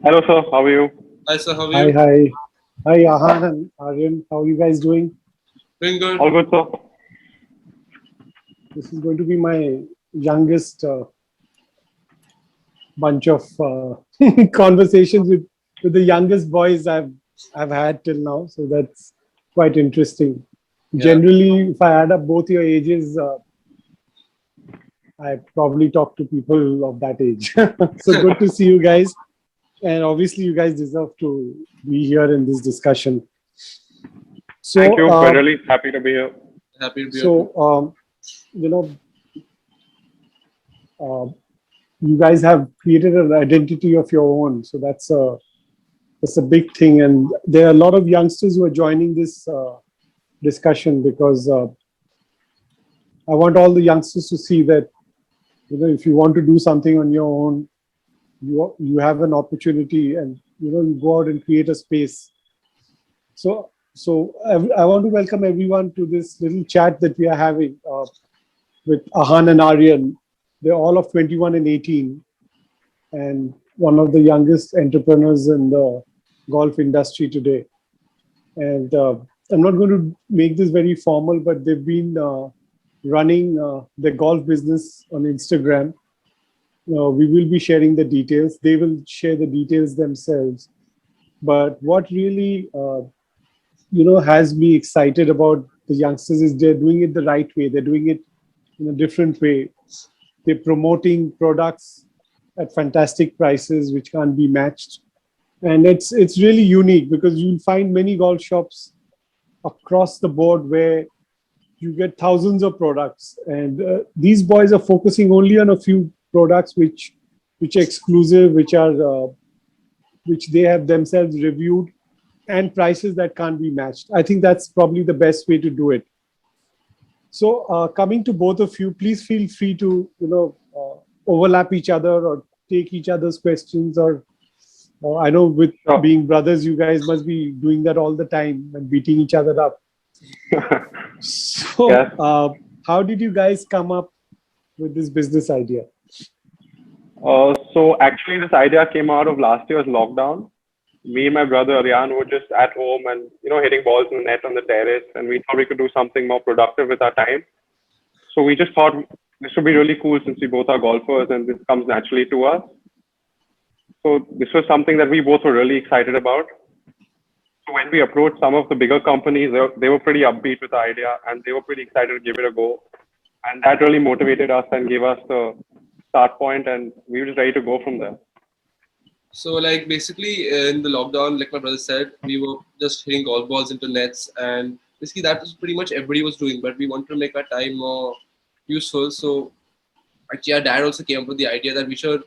Hello, sir. How are you? Hi, sir. How are Hi, you? hi. Hi, Ahan and Aryan. How are you guys doing? Doing good. All good, sir. This is going to be my youngest bunch of conversations with the youngest boys I've had till now. So that's quite interesting. Yeah. Generally, if I add up both your ages, I probably talk to people of that age. So good to see you guys. And obviously, you guys deserve to be here in this discussion. Thank So, you. We're really happy to be here. Happy to be here too. so you know, uh, you guys have created an identity of your own. So that's a big thing, and there are a lot of youngsters who are joining this discussion because I want all the youngsters to see that if you want to do something on your own, you have an opportunity, and you go out and create a space. So I want to welcome everyone to this little chat that we are having with Ahan and Aryan. They're all of 21 and 18, and one of the youngest entrepreneurs in the golf industry today. And I'm not going to make this very formal, but they've been running the golf business on Instagram. We will be sharing the details. They will share the details themselves. But what really, has me excited about the youngsters is they're doing it the right way. They're doing it in a different way. They're promoting products at fantastic prices, which can't be matched, and it's really unique because you'll find many golf shops across the board where you get thousands of products, and these boys are focusing only on a few products which are exclusive, which they have themselves reviewed, and prices that can't be matched. I think that's probably the best way to do it. So coming to both of you, please feel free to overlap each other or take each other's questions, or I know with Sure. being brothers, you guys must be doing that all the time and beating each other up. So, Yes. how did you guys come up with this business idea? So actually, this idea came out of last year's lockdown. Me and my brother Aryan were just at home and hitting balls in the net on the terrace, and we thought we could do something more productive with our time. So we just thought this would be really cool since we both are golfers and this comes naturally to us. So this was something that we both were really excited about. So when we approached some of the bigger companies, they were pretty upbeat with the idea and they were pretty excited to give it a go. And that really motivated us and gave us the start point, and we were just ready to go from there. So, like, basically, in the lockdown, like my brother said, we were just hitting golf balls into nets, and basically, that was pretty much everybody was doing. But we wanted to make our time more useful. So, actually, our dad also came up with the idea that we should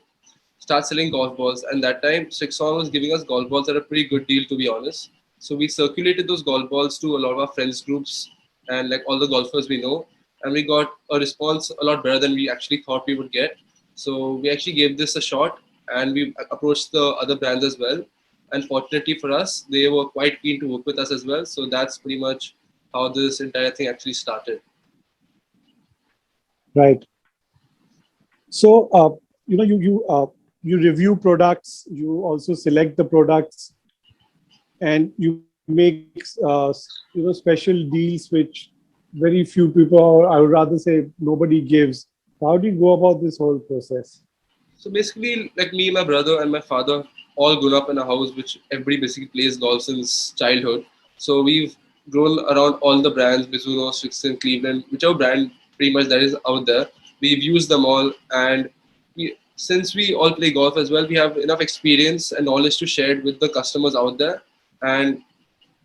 start selling golf balls. And that time, Srixon was giving us golf balls at a pretty good deal, to be honest. So we circulated those golf balls to a lot of our friends groups and like all the golfers we know, and we got a response a lot better than we actually thought we would get. So we actually gave this a shot, and we approached the other brands as well. And fortunately for us, they were quite keen to work with us as well. So that's pretty much how this entire thing actually started. Right. So, you review products, you also select the products, and you make special deals which very few people, or I would rather say nobody gives. How do you go about this whole process? So basically, like me, my brother, and my father all grew up in a house which everybody basically plays golf since childhood. So we've grown around all the brands, Mizuno, Strixon, Cleveland, whichever brand pretty much that is out there. We've used them all, and since we all play golf as well, we have enough experience and knowledge to share it with the customers out there. And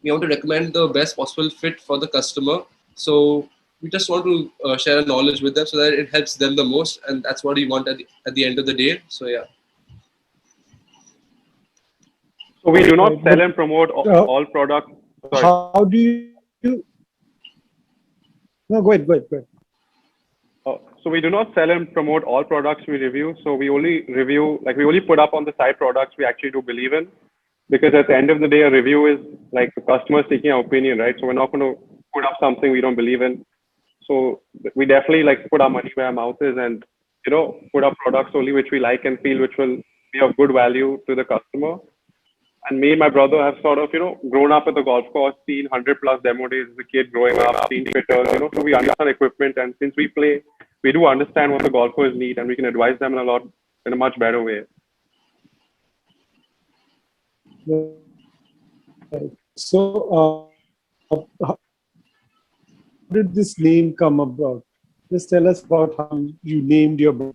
we want to recommend the best possible fit for the customer. So we just want to share our knowledge with them so that it helps them the most, and that's what we want at the end of the day. So yeah. So we do not Right. sell But and promote uh, all products. Sorry. how do you? No, go ahead. Go ahead. Go ahead. So we do not sell and promote all products we review. So we only review, like we only put up on the site products we actually do believe in. Because at the end of the day, a review is like the customer seeking our opinion, right? So we're not going to put up something we don't believe in. So we definitely like put our money where our mouth is, and put up products only which we like and feel which will be of good value to the customer. And me and my brother have sort of, grown up at the golf course, seen 100 plus demo days as a kid growing up, seen fitters, so we understand equipment. And since we play, we do understand what the golfers need and we can advise them in a much better way. So, how did this name come about? Just tell us about how you named your brand.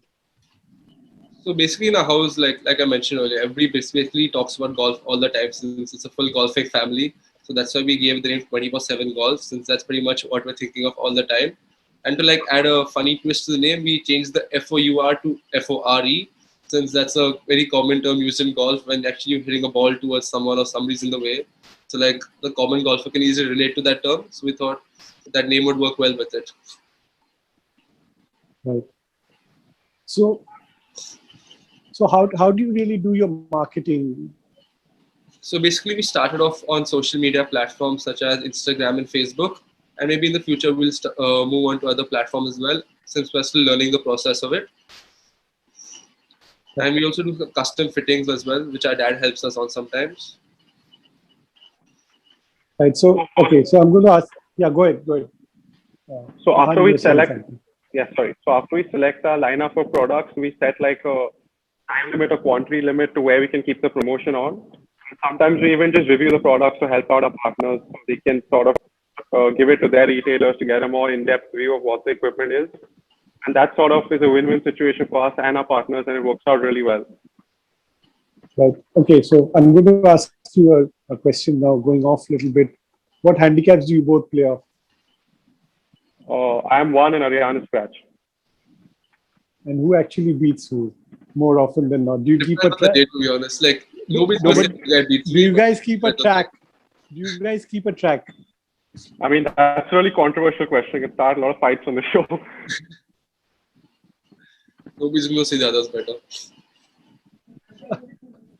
So basically in our house, like I mentioned earlier, everybody basically talks about golf all the time since it's a full golfing family. So that's why we gave the name 24/7 Golf, since that's pretty much what we're thinking of all the time. And to like add a funny twist to the name, we changed the FOUR to FORE, since that's a very common term used in golf when actually you're hitting a ball towards someone or somebody's in the way. So like the common golfer can easily relate to that term. So we thought that name would work well with it. Right. So how do you really do your marketing? So basically, we started off on social media platforms such as Instagram and Facebook, and maybe in the future we'll move on to other platforms as well, since we're still learning the process of it. And we also do custom fittings as well, which our dad helps us on sometimes. Right. So okay. So I'm going to ask. Yeah. Go ahead. So after we select, something. So after we select our lineup of products, we set like a time limit or quantity limit to where we can keep the promotion on. Sometimes we even just review the products to help out our partners so they can sort of give it to their retailers to get a more in-depth view of what the equipment is. And that sort of is a win-win situation for us and our partners, and it works out really well. Right. Okay. So I'm going to ask you a question now, going off a little bit. What handicaps do you both play off? I'm 1 and Aryan is scratch. And who actually beats who more often than not? Do you keep a track? To be honest, like nobody knows beats. Do you guys keep a track? Do you guys keep a track? I mean, that's a really controversial question. It started a lot of fights on the show. Nobody's going to say the others better.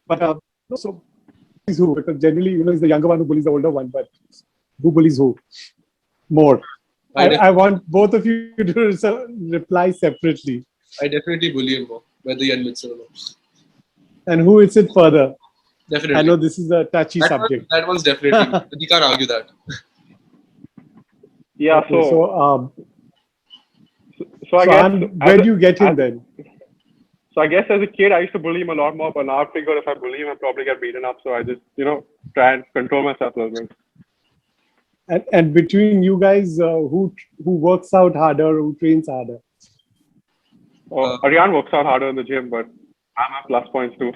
But so who? Because generally, it's the younger one who bullies the older one. But who bullies who more? I want both of you to reply separately. I definitely bully him more, whether he admits it or not. And who hits it further? Definitely. I know this is a touchy subject. That one's definitely. You can't argue that. Yeah. Okay, so I guess where do you get him then? So I guess as a kid, I used to bully him a lot more, but now I figure if I bully him, I'll probably get beaten up. So I just, try and control myself a little bit. And between you guys, who works out harder, who trains harder? Aryan works out harder in the gym, but I have plus points too.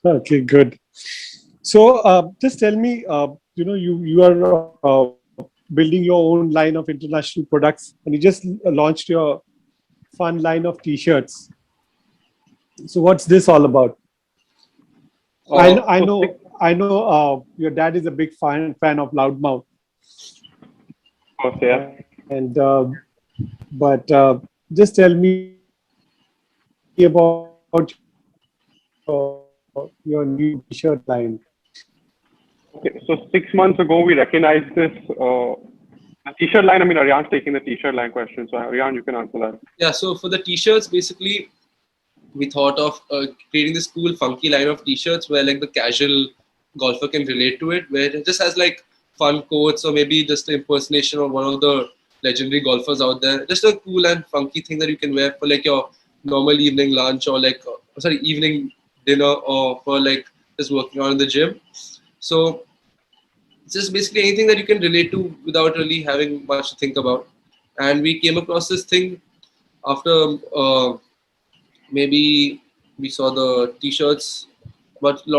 Okay, good. So just tell me, you are building your own line of international products, and you just launched your fun line of T-shirts. So what's this all about? I know. Your dad is a big fan of Loudmouth. Of course, yeah. And but just tell me about your new T-shirt line. Okay, so 6 months ago, we recognized this T-shirt line. I mean, Aryan's taking the T-shirt line question, so Aryan, you can answer that. Yeah. So for the T-shirts, basically, we thought of creating this cool, funky line of T-shirts where like the casual golfer can relate to it, where it just has like fun quotes or maybe just an impersonation of one of the legendary golfers out there. Just a cool and funky thing that you can wear for like your normal evening lunch or like evening dinner or for like just working out in the gym. So it's just basically anything that you can relate to without really having much to think about. And we came across this thing after maybe we saw the T-shirts, but we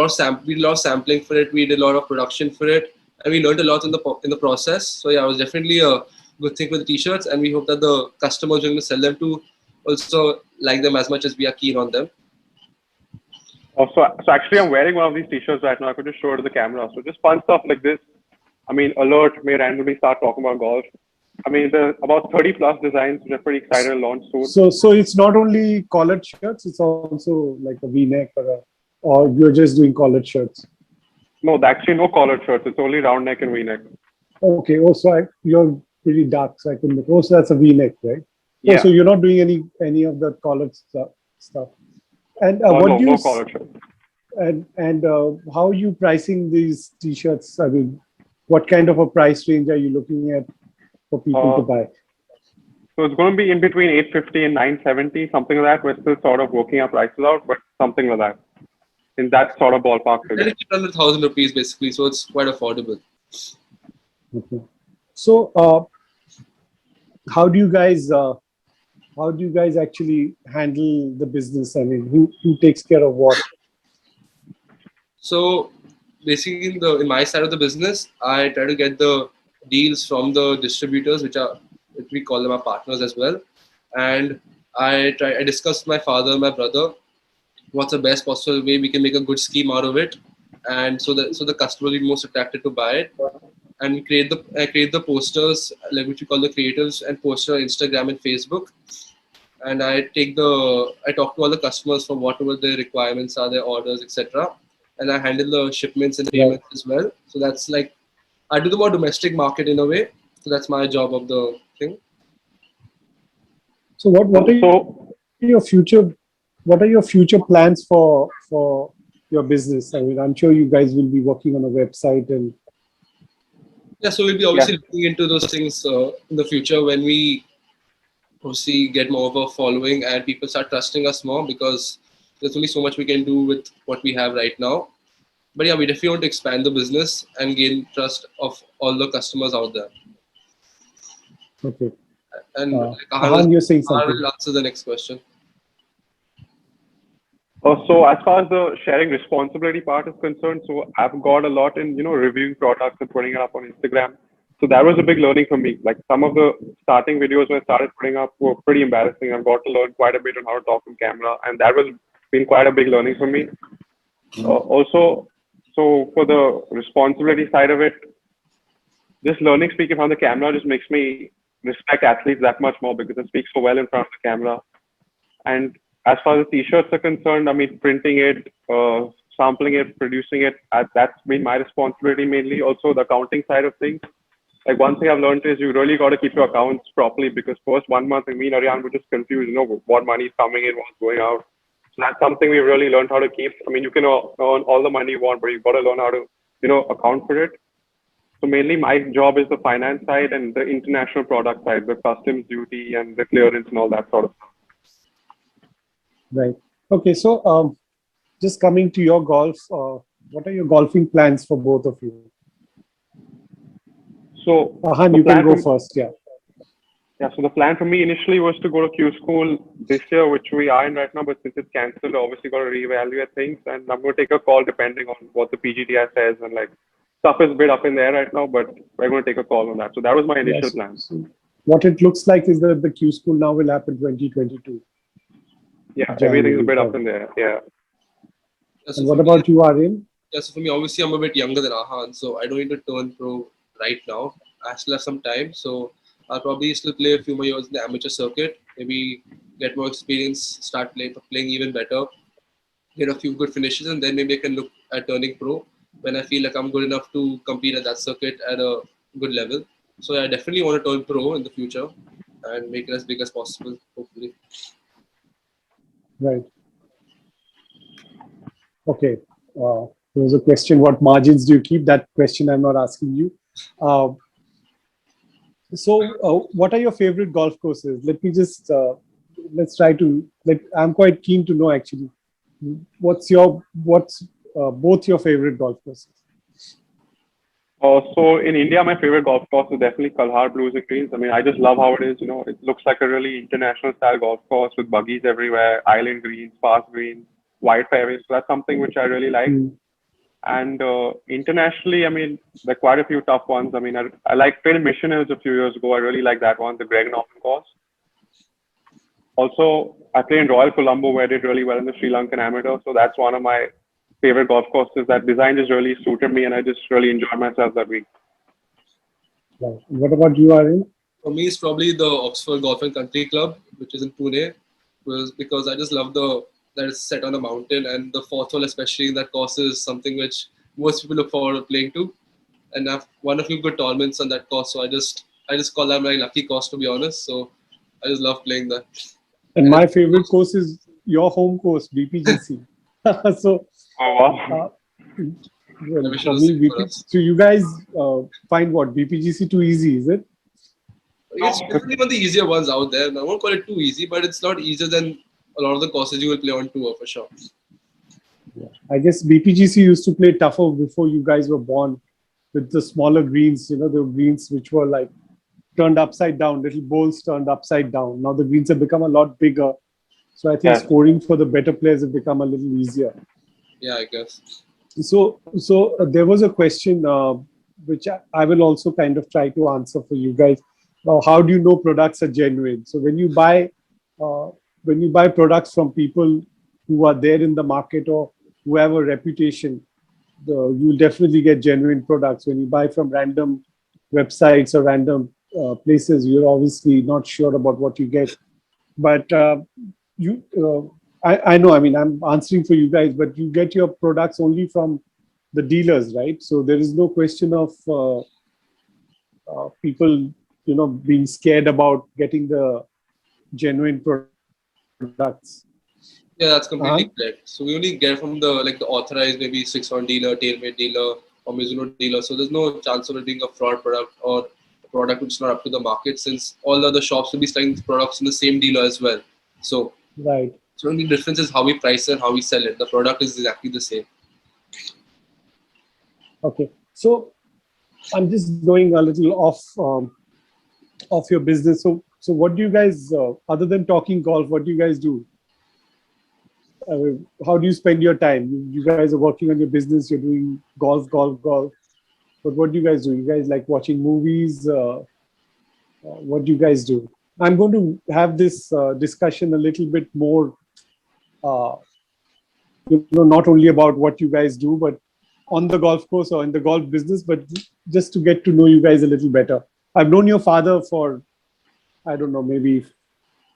did a lot of sampling for it. We did a lot of production for it, and we learned a lot in the process. So yeah, it was definitely a good thing for the T-shirts, and we hope that the customers we're going to sell them to also like them as much as we are keen on them. So actually, I'm wearing one of these T-shirts right now. I could just show it to the camera. So just fun stuff like this. I mean, Alert may randomly start talking about golf. I mean, there's about 30 plus designs which are pretty excited to launch soon. So it's not only collared shirts; it's also like a V-neck or you're just doing collared shirts. No, actually no collared shirts. It's only round neck and V-neck. Okay. Also, you're pretty dark, so I couldn't. Also, that's a V-neck, right? Yeah. So you're not doing any of the collared stuff. And what No, do you no collared shirt. and how are you pricing these t-shirts? I mean, what kind of a price range are you looking at for people to Uh, buy? So it's going to be in between 850 and 970, something like that. We're still sort of working our prices out, but something like that. In that sort of ballpark Then figure. it's under 1,000 rupees basically, so it's quite affordable. Okay. So how do you guys actually handle the business? I mean, who takes care of what? So basically, in my side of the business, I try to get the deals from the distributors, which we call them our partners as well, and I discuss with my father, my brother, what's the best possible way we can make a good scheme out of it, and so the customer will be most attracted to buy it. And we create the posters, like which we call the creatives, and poster on Instagram and Facebook. And I talk to all the customers for whatever their requirements are, their orders, etc. And I handle the shipments and the Right. payments as well. So that's like I do the more domestic market in a way. So that's my job of the thing. So what are So, your future plans for your business? I mean, I'm sure you guys will be working on a website and Yeah, so we'll be yeah. obviously looking into those things in the future when we obviously get more of a following and people start trusting us more, because there's only so much we can do with what we have right now. But yeah, we definitely want to expand the business and gain trust of all the customers out there. okay. And like Ahan, you're saying Ahan something. will answer the next question. So as far as the sharing responsibility part is concerned, so I've got a lot in, reviewing products and putting it up on Instagram. So that was a big learning for me. Like some of the starting videos when I started putting up were pretty embarrassing. I've got to learn quite a bit on how to talk on camera, and that was been quite a big learning for me. Also, so for the responsibility side of it, just learning speaking from the camera just makes me respect athletes that much more because they speak so well in front of the camera. And as far as t-shirts are concerned, I mean, printing it, sampling it, producing it, that's been my responsibility mainly. Also, the accounting side of things. Like one thing I've learned is you really got to keep your accounts properly because first 1 month, me and Aryan were just confused, what money is coming in, what's going out. So that's something we've really learned how to keep. I mean, you can earn all the money you want, but you've got to learn how to, account for it. So mainly my job is the finance side and the international product side, the customs duty and the clearance and all that sort of stuff. Right. Okay. So just coming to your golf, what are your golfing plans for both of you? So Ahan, the you can plan go for, first. Yeah. yeah, so the plan for me initially was to go to Q school this year, which we are in right now, but since it's cancelled, obviously got to reevaluate things, and I'm going to take a call depending on what the PGTI says, and like stuff is a bit up in the air right now, but we're going to take a call on that. So that was my initial Yes. plan. So what it looks like is that the Q school now will happen 2022. Yeah, January, everything's a bit up probably. in the air. Yeah. Yeah, so And for what me, about you, Aryan? yeah, so for me, obviously, I'm a bit younger than Ahan, so I don't need to turn pro right now. I still have some time, so I'll probably still play a few more years in the amateur circuit. Maybe get more experience, start playing even better, get a few good finishes, and then maybe I can look at turning pro when I feel like I'm good enough to compete at that circuit at a good level. So yeah, I definitely want to turn pro in the future and make it as big as possible, hopefully. Right. Okay. There was a question, what margins do you keep? That question I'm not asking you. So what are your favorite golf courses? Let me just, let's try to, I'm quite keen to know actually. What's both your favorite golf courses? So in India, my favorite golf course is definitely Kalhar Blues and Greens. I mean, I just love how it is. It looks like a really international style golf course with buggies everywhere, island greens, fast greens, wide fairways. So that's something which I really like. And internationally, I mean, there are quite a few tough ones. I mean, I like Phil Mission Hills a few years ago. I really like that one, the Greg Norman course. Also, I played in Royal Colombo where I did really well in the Sri Lankan Amateur. So that's one of my favorite golf courses. That design just really suited me and I just really enjoyed myself that week. Right. What about you, Aryan? For me, it's probably the Oxford Golf and Country Club, which is in Pune, because I just love that it's set on a mountain, and the fourth hole, especially in that course, is something which most people look forward to playing to. And I've won a few good tournaments on that course, so I just call that my lucky course, to be honest. So I just love playing that. And my favorite course is your home course, BPGC. So, Oh wow. well, Maybe for should me, sing for us. so you guys find what BPGC too easy, is it? It's definitely one of the easier ones out there. I won't call it too easy, but it's not easier than a lot of the courses you will play on tour for sure. I guess BPGC used to play tougher before you guys were born, with the smaller greens. You know, the greens which were like turned upside down, little bowls turned upside down. Now the greens have become a lot bigger. So I think Yes. scoring for the better players have become a little easier. Yeah, I guess. So there was a question which I will also kind of try to answer for you guys. How do you know products are genuine? So uh, when you buy products from people who are there in the market or who have a reputation, you'll definitely get genuine products. When you buy from random websites or random places, you're obviously not sure about what you get. But you, I know. I mean, I'm answering for you guys, but you get your products only from the dealers, right? So there is no question of people, being scared about getting the genuine products. Yeah, that's Uh, completely correct. So we only get from the authorized maybe 6-on dealer, tailmade dealer, or Mizuno dealer. So there's no chance of it being a fraud product or a product which is not up to the market, since all the other shops will be selling the products in the same dealer as well. So right. the only difference is how we price it, how we sell it. The product is exactly the same. Okay. So I'm just going a little off your business. So what do you guys, other than talking golf, what do you guys do? How do you spend your time? You guys are working on your business. You're doing golf, golf, golf. But what do you guys do? You guys like watching movies? What do you guys do? I'm going to have this discussion a little bit more, uh, not only about what you guys do, but on the golf course or in the golf business, but just to get to know you guys a little better. I've known your father for, I don't know, maybe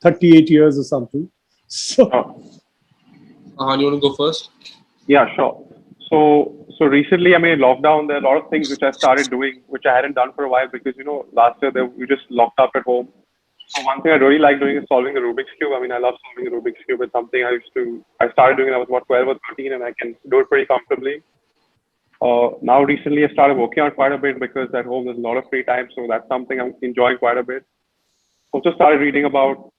38 years or something. So, Oh, Ahan, you want to go first? yeah, sure. So recently, I mean, lockdown, there are a lot of things which I started doing, which I hadn't done for a while because, last year we just locked up at home. So one thing I really like doing is solving the Rubik's Cube. I mean, I love solving the Rubik's Cube. It's something I started doing when I was about 12 or 13, and I can do it pretty comfortably. Now recently I started working out quite a bit because at home there's a lot of free time. So that's something I'm enjoying quite a bit. Also started reading about,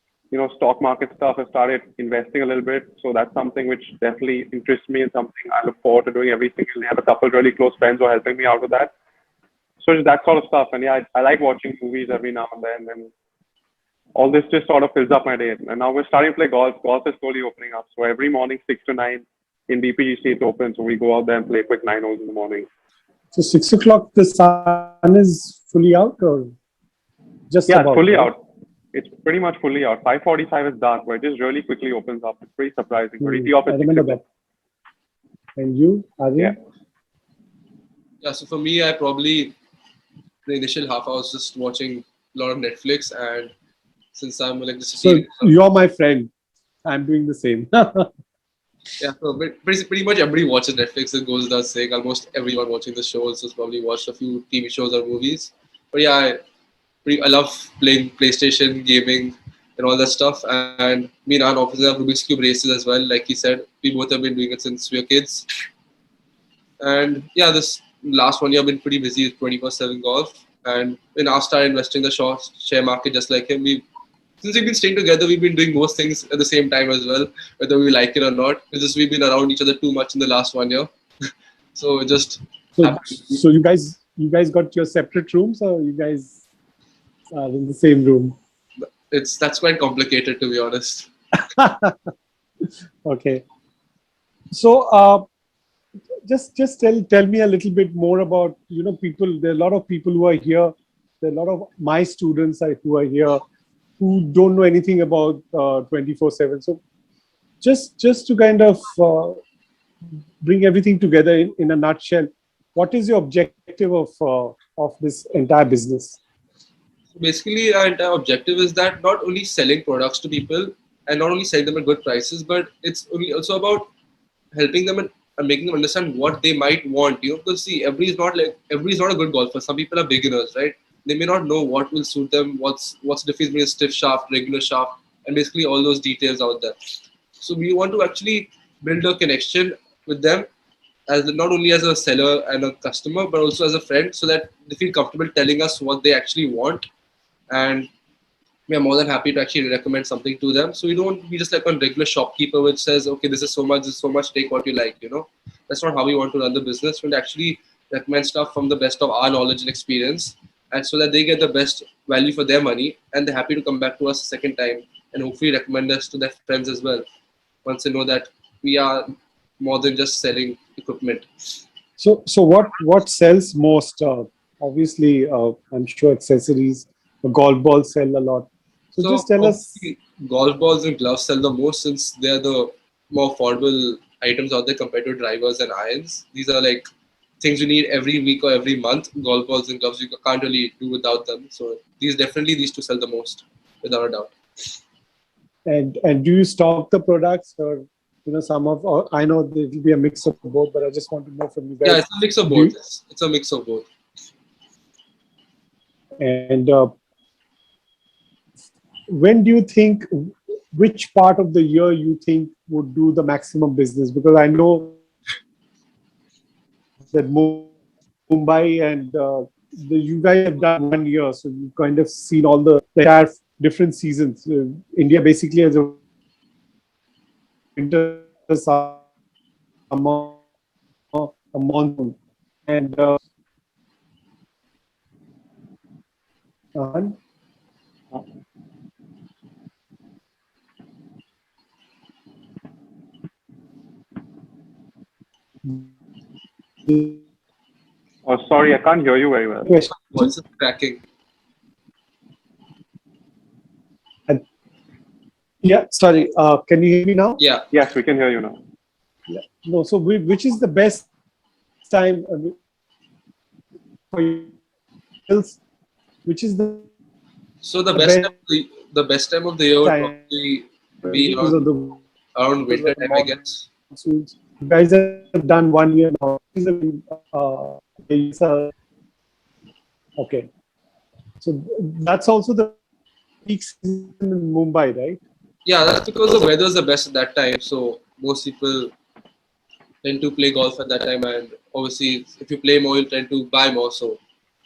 stock market stuff. I started investing a little bit. So that's something which definitely interests me and something I look forward to doing every single day. I have a couple of really close friends who are helping me out with that. So it's that sort of stuff. And yeah, I like watching movies every now and then. And all this just sort of fills up my day. And now we're starting to play golf. Golf is slowly opening up. So every morning, 6 to 9 in BPGC, it's open. So we go out there and play quick 9 holes in the morning. so 6 o'clock, the sun is fully out or just Yeah, about? it's fully right? out. It's pretty much fully out. 5:45 is dark, but it just really quickly opens up. It's pretty surprising. But we tee off I at 6 remember o'clock. that. And you, Arya? Yeah. Yeah, so for me, I probably, the initial half, I was just watching a lot of Netflix, and since I'm like just So you're my friend. I'm doing the same. yeah, so pretty much everybody watches Netflix. It goes without saying. Almost everyone watching the shows has probably watched a few TV shows or movies. But yeah, I love playing PlayStation, gaming, and all that stuff. And me and Anand obviously have Rubik's Cube races as well. Like he said, we both have been doing it since we were kids. And yeah, this last 1 year I've been pretty busy with 24/7 golf. And when I started investing in the share market just like him, since we've been staying together, we've been doing most things at the same time as well, whether we like it or not. It's just we've been around each other too much in the last 1 year. So it just so, happened. so you guys got your separate rooms or you guys are in the same room? That's quite complicated, to be honest. Okay. So just tell me a little bit more about, people. There are a lot of people who are here. There are a lot of my students who are here who don't know anything about 24/7. So just to kind of bring everything together in a nutshell, what is your objective of this entire business? Basically, our entire objective is that not only selling products to people and not only selling them at good prices, but it's also about helping them and making them understand what they might want. Because see, everybody's not a good golfer. Some people are beginners, right? They may not know what will suit them, what's the difference between a stiff shaft, regular shaft, and basically all those details out there. So we want to actually build a connection with them as not only as a seller and a customer, but also as a friend, so that they feel comfortable telling us what they actually want, and we are more than happy to actually recommend something to them. So we don't be just like a regular shopkeeper which says, okay, this is so much, this is so much, take what you like. That's not how we want to run the business. We actually recommend stuff from the best of our knowledge and experience, and so that they get the best value for their money, and they're happy to come back to us a second time and hopefully recommend us to their friends as well once they know that we are more than just selling equipment. So what sells most? Obviously, I'm sure accessories, golf balls sell a lot. So So just tell us. obviously, golf balls and gloves sell the most since they're the more affordable items out there compared to drivers and irons. These are like things you need every week or every month. Golf balls and gloves you can't really do without them. So these two sell the most, without a doubt. And do you stock the products, or some of, or I know there will be a mix of both, but I just want to know from you Yeah, guys. it's a mix of Do both. you, It's a mix of both. and when do you think, which part of the year you think would do the maximum business? Because I know that Mumbai and you guys have done 1 year, so you've kind of seen all the entire different seasons. India basically has a winter, summer, a monsoon, and uh, the Oh, sorry, I can't hear you very well. question. Voice is cracking. Yeah, sorry. Can you hear me now? Yeah. Yes, we can hear you now. Yeah. No. So, which is the best time for you? Which is the So the best the best time of the year would time probably be because of the around winter time, I guess. monsoons? You guys have done 1 year now. Yes, okay. So that's also the peak season in Mumbai, right? Yeah, that's because the weather is the best at that time. So most people tend to play golf at that time, and obviously, if you play more, you tend to buy more. So,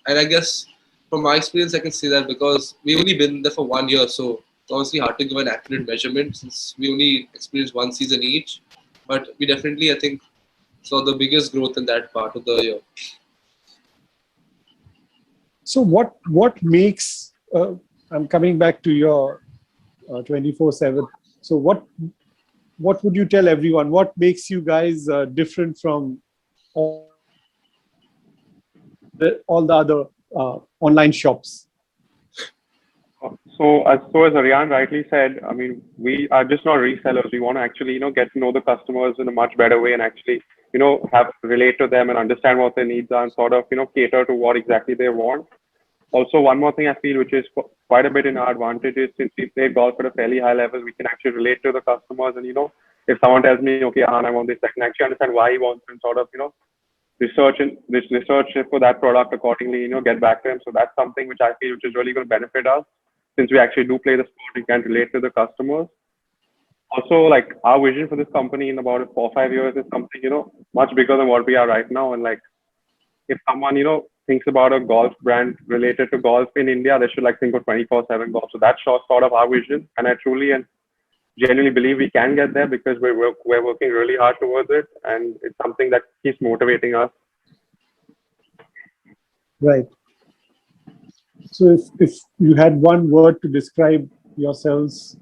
and I guess from my experience, I can say that because we only been there for 1 year, so it's honestly hard to give an accurate measurement since we only experienced one season each. But we definitely, I think, saw the biggest growth in that part of the year. So what makes I'm coming back to your 24/7. So what would you tell everyone? What makes you guys different from all the other online shops? So as Aryan rightly said, I mean, we are just not resellers. We want to actually, get to know the customers in a much better way and actually, have relate to them and understand what their needs are and sort of, cater to what exactly they want. Also, one more thing I feel, which is quite a bit in our advantage, is since we play golf at a fairly high level, we can actually relate to the customers. And if someone tells me, okay, Ahan, I want this, I can actually understand why he wants and sort of, research for that product accordingly. Get back to him. So that's something which I feel which is really going to benefit us since we actually do play the sport. We can relate to the customers. Also, like our vision for this company in about 4 or 5 years is something much bigger than what we are right now. And like if someone thinks about a golf brand related to golf in India, they should like think of 24/7 golf. So that's sort of our vision, and I truly and genuinely believe we can get there because we're working really hard towards it, and it's something that keeps motivating us. Right. So if you had one word to describe yourselves,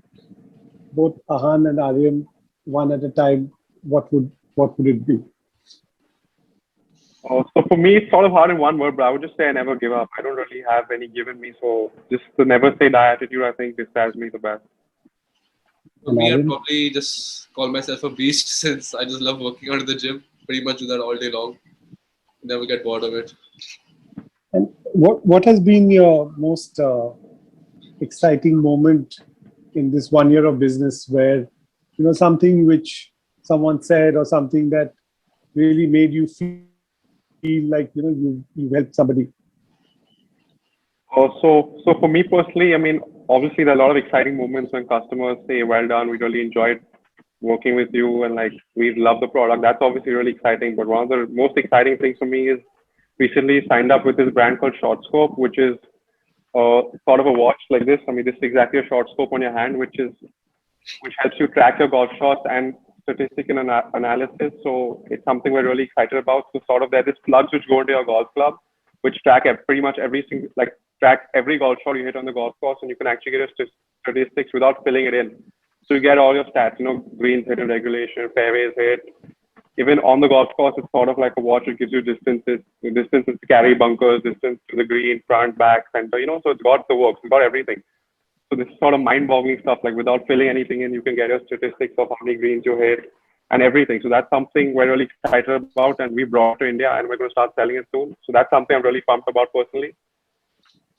both Ahan and Aryan, one at a time, what would it be? So for me, it's sort of hard in one word, but I would just say I never give up. I don't really have any given me, so just the never say die attitude, I think, describes me the best. For me, I'd probably just call myself a beast since I just love working out in the gym. Pretty much do that all day long. Never get bored of it. And what has been your most exciting moment in this 1 year of business where something which someone said or something that really made you feel like you helped somebody? So for me personally, I mean, obviously there are a lot of exciting moments when customers say, "Well done, we really enjoyed working with you, and like we love the product. That's obviously really exciting. But one of the most exciting things for me is recently signed up with this brand called Short Scope, which is sort of a watch like this. I mean, this is exactly a short scope on your hand, which helps you track your golf shots and statistic and analysis. So it's something we're really excited about. So sort of there are these plugs which go into your golf club, which track pretty much every single, like track every golf shot you hit on the golf course, and you can actually get your statistics without filling it in. So you get all your stats, greens hit in regulation, fairways hit. Even on the golf course, it's sort of like a watch. It gives you distances to carry bunkers, distance to the green, front, back, center, so it's got the works, it's got everything. So this is sort of mind-boggling stuff, like without filling anything in, you can get your statistics of how many greens you hit and everything. So that's something we're really excited about, and we brought to India, and we're going to start selling it soon. So that's something I'm really pumped about personally.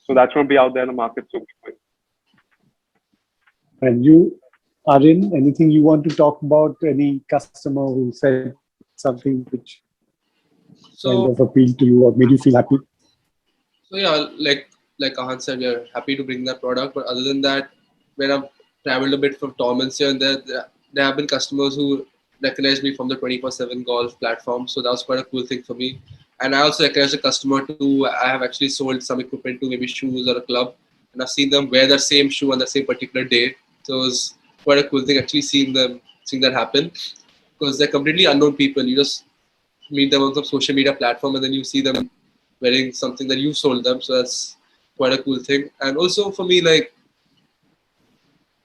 So that's going to be out there in the market soon. And you, Aryan, anything you want to talk about? Any customer who said something which kind of appealed to you or made you feel happy? So yeah, like Ahan said, we are happy to bring that product. But other than that, when I've traveled a bit from tournaments here and there have been customers who recognized me from the 24/7 golf platform. So that was quite a cool thing for me. And I also recognized a customer too. I have actually sold some equipment to, maybe shoes or a club, and I've seen them wear that same shoe on the same particular day. So it was quite a cool thing actually seeing that happen, because they're completely unknown people. You just meet them on some social media platform, and then you see them wearing something that you sold them. So that's quite a cool thing. And also for me, like,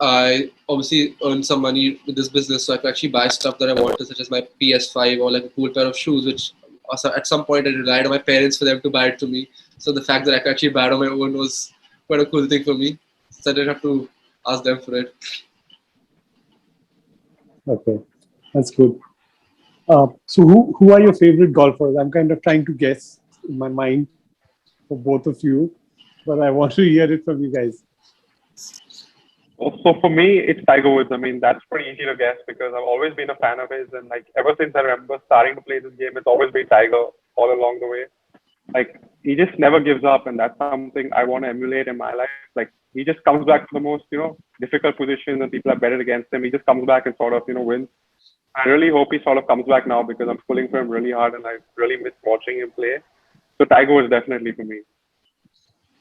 I obviously earn some money with this business, so I can actually buy stuff that I wanted, such as my PS5 or like a cool pair of shoes, which also at some point I relied on my parents for them to buy it to me. So the fact that I could actually buy it on my own was quite a cool thing for me. So I didn't have to ask them for it. Okay, that's good. So who are your favorite golfers? I'm kind of trying to guess in my mind for both of you, but I want to hear it from you guys. So for me, it's Tiger Woods. I mean, that's pretty easy to guess because I've always been a fan of his, and like ever since I remember starting to play this game, it's always been Tiger all along the way. Like he just never gives up, and that's something I want to emulate in my life. Like he just comes back to the most, difficult positions, and people are betted against him. He just comes back and sort of, wins. I really hope he sort of comes back now because I'm pulling for him really hard, and I really miss watching him play. So Tiger Woods definitely for me.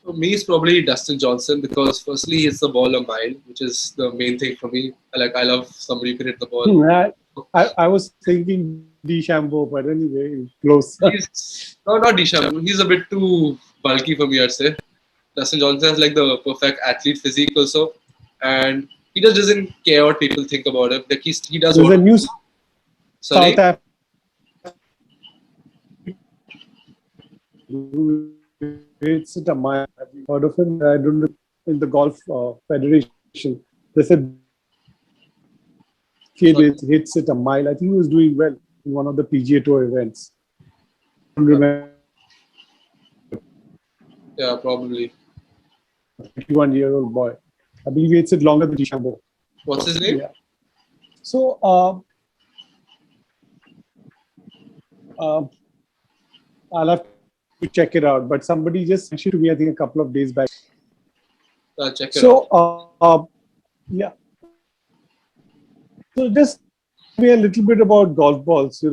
For me, it's probably Dustin Johnson, because firstly, he hits the ball a mile, which is the main thing for me. I love somebody who can hit the ball. I was thinking DeChambeau, but anyway, close. Not DeChambeau. He's a bit too bulky for me, I'd say. Dustin Johnson has like the perfect athlete physique also, and he just doesn't care what people think about him. Like he does. There's a new Sorry? South It's a mile. Have you heard of him? I don't know. In the Golf Federation, they said kid hits it a mile. I think he was doing well in one of the PGA Tour events. I don't remember. Yeah, probably. 21-year-old boy. I believe he hits it longer than DeChambeau. What's his name? Yeah. So I'll have to check it out. But somebody just mentioned to me, I think, a couple of days back. Check it out. Yeah. So just tell me a little bit about golf balls.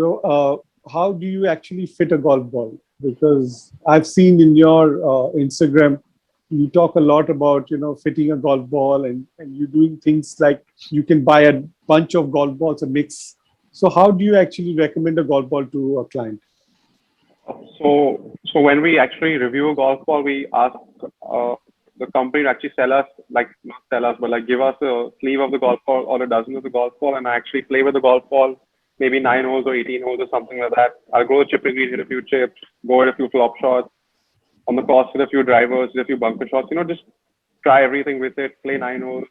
How do you actually fit a golf ball? Because I've seen in your Instagram, you talk a lot about, fitting a golf ball and you doing things like you can buy a bunch of golf balls, a mix. So how do you actually recommend a golf ball to a client? So when we actually review a golf ball, we ask the company to actually sell us, like not sell us, but like give us a sleeve of the golf ball or a dozen of the golf ball, and I actually play with the golf ball, maybe 9 holes or 18 holes or something like that. I'll go to chipping green, hit a few chips, go hit a few flop shots, on the course hit a few drivers, hit a few bunker shots, just try everything with it, play 9 holes.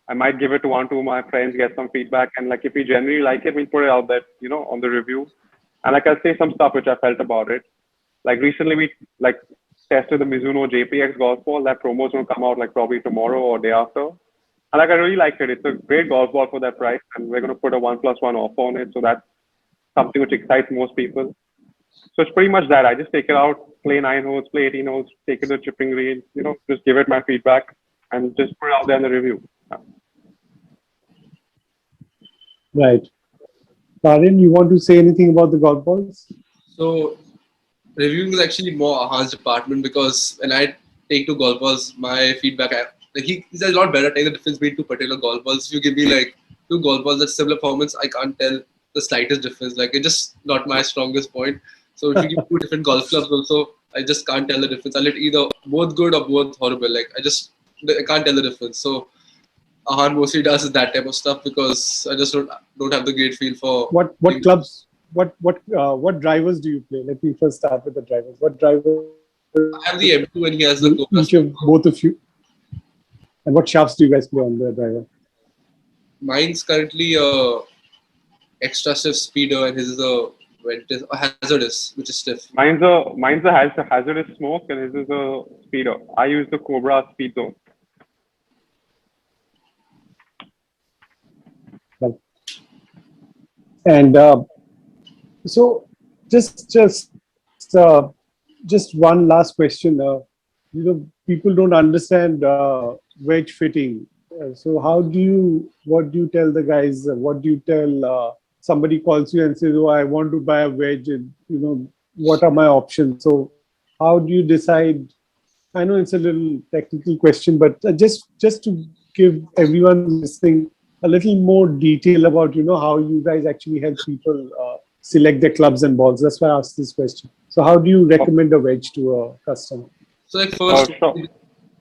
I might give it to 1, 2 of my friends, get some feedback, and like if we generally like it, we'll put it out there, on the review. And like I'll say some stuff which I felt about it. Like recently we tested the Mizuno JPX golf ball. That promo is going to come out like probably tomorrow or day after. And like I really liked it. It's a great golf ball for that price, and we're going to put a 1+1 offer on it. So that's something which excites most people. So it's pretty much that. I just take it out, play 9 holes, play 18 holes, take it to chipping green, just give it my feedback and just put it out there in the review. Right. Karin, you want to say anything about the golf balls? So reviewing is actually more Ahan's department because when I take two golf balls, my feedback, like he says a lot better telling the difference between two particular golf balls. If you give me like two golf balls that similar performance, I can't tell the slightest difference. Like it's just not my strongest point. So if you give two different golf clubs also, I just can't tell the difference. I'll let either both good or both horrible. Like I can't tell the difference. So Ahan mostly does that type of stuff because I just don't have the great feel for What clubs? What drivers do you play? Let me first start with the drivers. What drivers I have the M2 and he has the do Cobra. each of both of you? And what shafts do you guys play on the driver? Mine's currently a extra stiff speeder and his is a hazardous, which is stiff. Mine's a hazardous smoke and his is a speeder. I use the Cobra speed zone. Well, and so uh, just one last question. People don't understand wedge fitting. So what do you tell the guys? What do you tell somebody calls you and says, "Oh, I want to buy a wedge," and what are my options? So how do you decide? I know it's a little technical question, but just to give everyone listening a little more detail about how you guys actually help people select their clubs and balls. That's why I asked this question. So how do you recommend a wedge to a customer? So like first, Sure.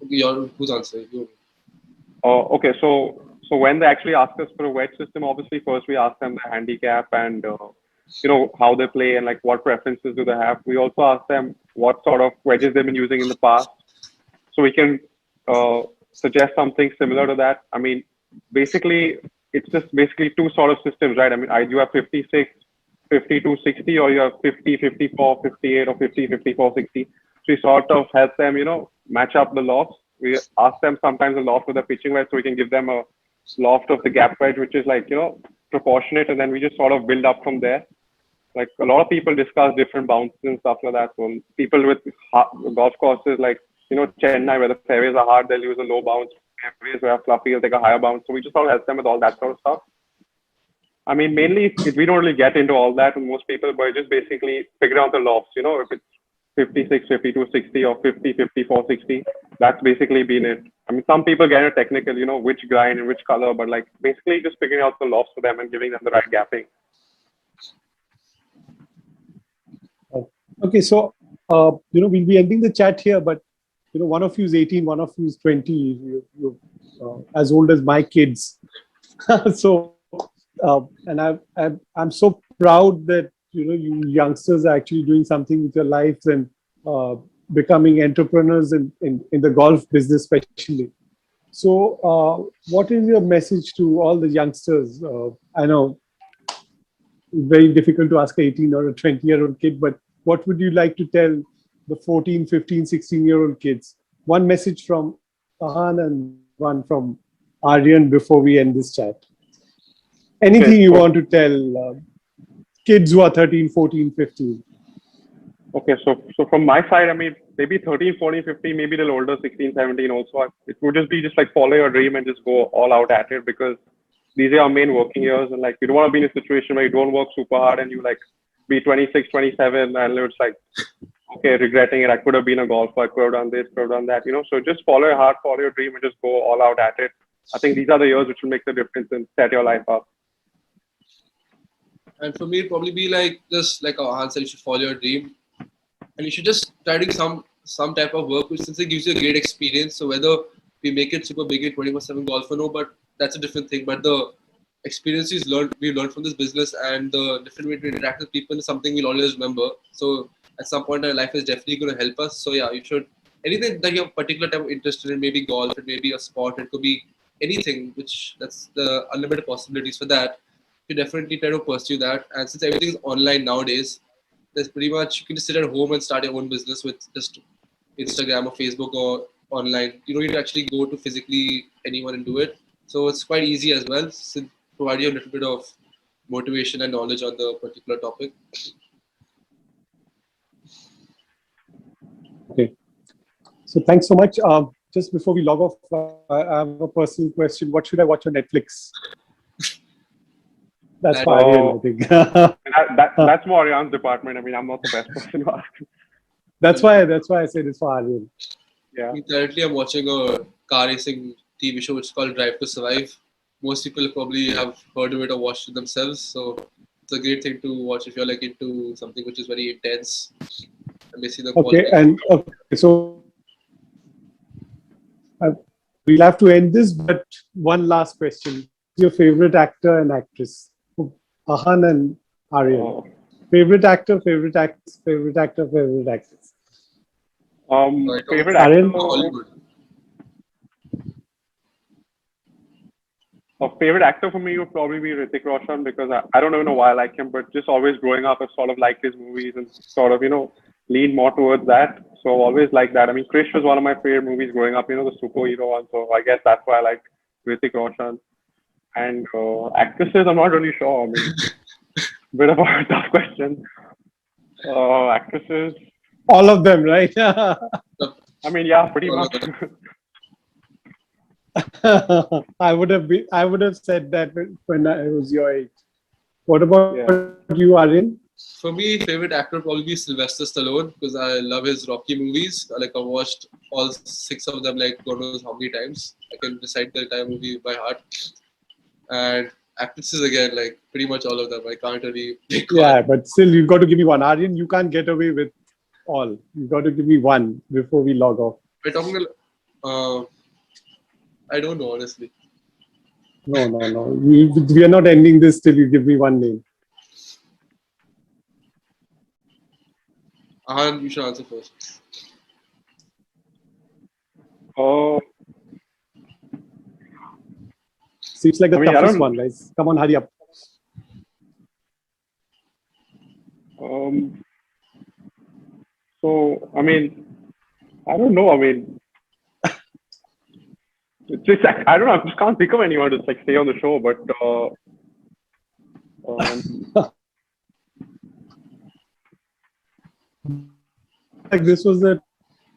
okay, who's answering? You. Okay, so when they actually ask us for a wedge system, obviously first we ask them the handicap and how they play and like what preferences do they have. We also ask them what sort of wedges they've been using in the past, so we can suggest something similar to that. I mean, basically it's just basically two sort of systems, right? I mean, you have 56, 52, 60, or you have 50, 54, 58, or 50, 54, 60. So we sort of help them, match up the lofts. We ask them sometimes a loft with a pitching wedge, so we can give them a loft of the gap wedge, which is like, proportionate, and then we just sort of build up from there. Like a lot of people discuss different bounces and stuff like that. So people with golf courses like, Chennai, where the fairways are hard, they'll use a low bounce. Fairways where are fluffy, they'll take a higher bounce. So we just sort of help them with all that sort of stuff. I mean, mainly we don't really get into all that with most people, but just basically figure out the lofts, if it's 56, 52, 60 or 50, 54, 60. That's basically been it. I mean, some people get it technical, which grind and which color, but like basically just figuring out the lofts for them and giving them the right gapping. Okay, so we'll be ending the chat here, but one of you is 18, one of you is 20. You as old as my kids. So, and I'm so proud that you youngsters are actually doing something with your lives and becoming entrepreneurs in the golf business, especially. So, what is your message to all the youngsters? I know very difficult to ask an 18 or a 20-year-old kid, but what would you like to tell the 14, 15, 16-year-old kids? One message from Ahan and one from Aryan before we end this chat. Anything Okay, you want to tell kids who are 13, 14, 15? Okay, so from my side, I mean, maybe 13, 14, 15, maybe a little older, 16, 17 also. It would just be just like follow your dream and just go all out at it, because these are our main working years, and like you don't want to be in a situation where you don't work super hard and you like be 26, 27 and it's like, okay, regretting it. I could have been a golfer. I could have done this, could have done that, So just follow your heart, follow your dream and just go all out at it. I think these are the years which will make the difference and set your life up. And for me, it'd probably be like just like Ahan said, you should follow your dream, and you should just try doing some type of work which since it gives you a great experience. So whether we make it super big at 24/7 golf or no, but that's a different thing. But the experiences we learned from this business and the different way to interact with people is something we'll always remember. So at some point in our life is definitely going to help us. So yeah, you should anything that you're particular type of interested in, maybe golf, it may be a sport, it could be anything which that's the unlimited possibilities for that. You definitely try to pursue that. And since everything is online nowadays, there's pretty much you can just sit at home and start your own business with just Instagram or Facebook or online. You don't need to actually go to physically anyone and do it. So it's quite easy as well. Since provide you a little bit of motivation and knowledge on the particular topic. Okay. So thanks so much. Just before we log off, I have a personal question. What should I watch on Netflix? That's That- for Aryan, I think. That's more Aryan's department. I mean, I'm not the best person to ask. That's why I said it's for Aryan. Yeah. Currently, I'm watching a car racing TV show which is called Drive to Survive. Most people probably have heard of it or watched it themselves. So it's a great thing to watch if you're like into something which is very intense. And basically, the Okay, quality. and okay, so we'll have to end this, but one last question. Your favorite actor and actress? Ahan and Aryan. Oh. Favorite actor, favorite actress, favorite actor, favorite actress. Right, Favorite Aryan? actor. Hollywood. A favorite actor for me would probably be Hrithik Roshan because I don't even know why I like him, but just always growing up, I've sort of liked his movies and sort of, lean more towards that. So always like that. I mean, Krish was one of my favorite movies growing up, the superhero one. So I guess that's why I like Hrithik Roshan. And actresses, I'm not really sure. I mean, bit of a tough question. Actresses, All of them, right? I mean, yeah, pretty much. I would have said that when I was your age. What about you, Aryan? For me, favorite actor would probably be Sylvester Stallone because I love his Rocky movies. Like I've watched all 6 of them like God knows how many times. I can recite the entire movie by heart. And actresses again, like pretty much all of them. I can't really pick Yeah, one. but still, you've got to give me one. Aryan, you can't get away with all. You've got to give me one before we log off. We're talking. I don't know honestly. No. We are not ending this till you give me one name. Ahan, you should answer first. Oh, Seems like the I mean, I toughest don't- one, guys. Come on, hurry up. So, I mean, I don't know. I mean, it's just, I don't know. I just can't think of anyone to like stay on the show. But Like this was the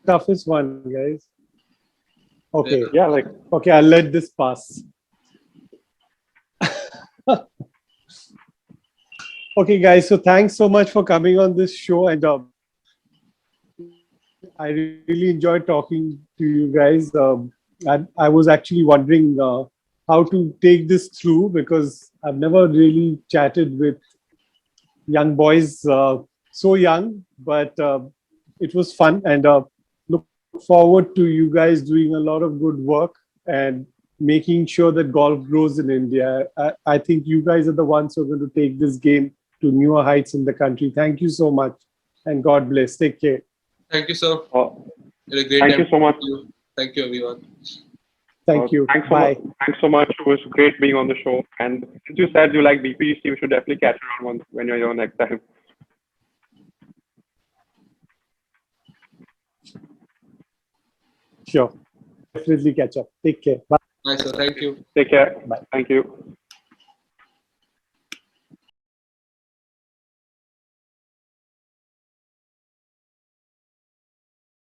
toughest one, guys. Okay. yeah, like Okay, I'll let this pass. Okay, guys. So thanks so much for coming on this show, and I really enjoyed talking to you guys. I was actually wondering how to take this through because I've never really chatted with young boys so young, but it was fun, and look forward to you guys doing a lot of good work and making sure that golf grows in India. I think you guys are the ones who are going to take this game to newer heights in the country. Thank you so much, and God bless. Take care. Thank you, sir. You're a great thank time you so much. Thank you, everyone. Thank you. Thanks Bye. Thanks so much. It was great being on the show. And since you said you like BPC, you should definitely catch it on when you're here next time. Sure. Definitely catch up. Take care. Bye. Nice, sir. Thank you. Take care. Bye. Thank you.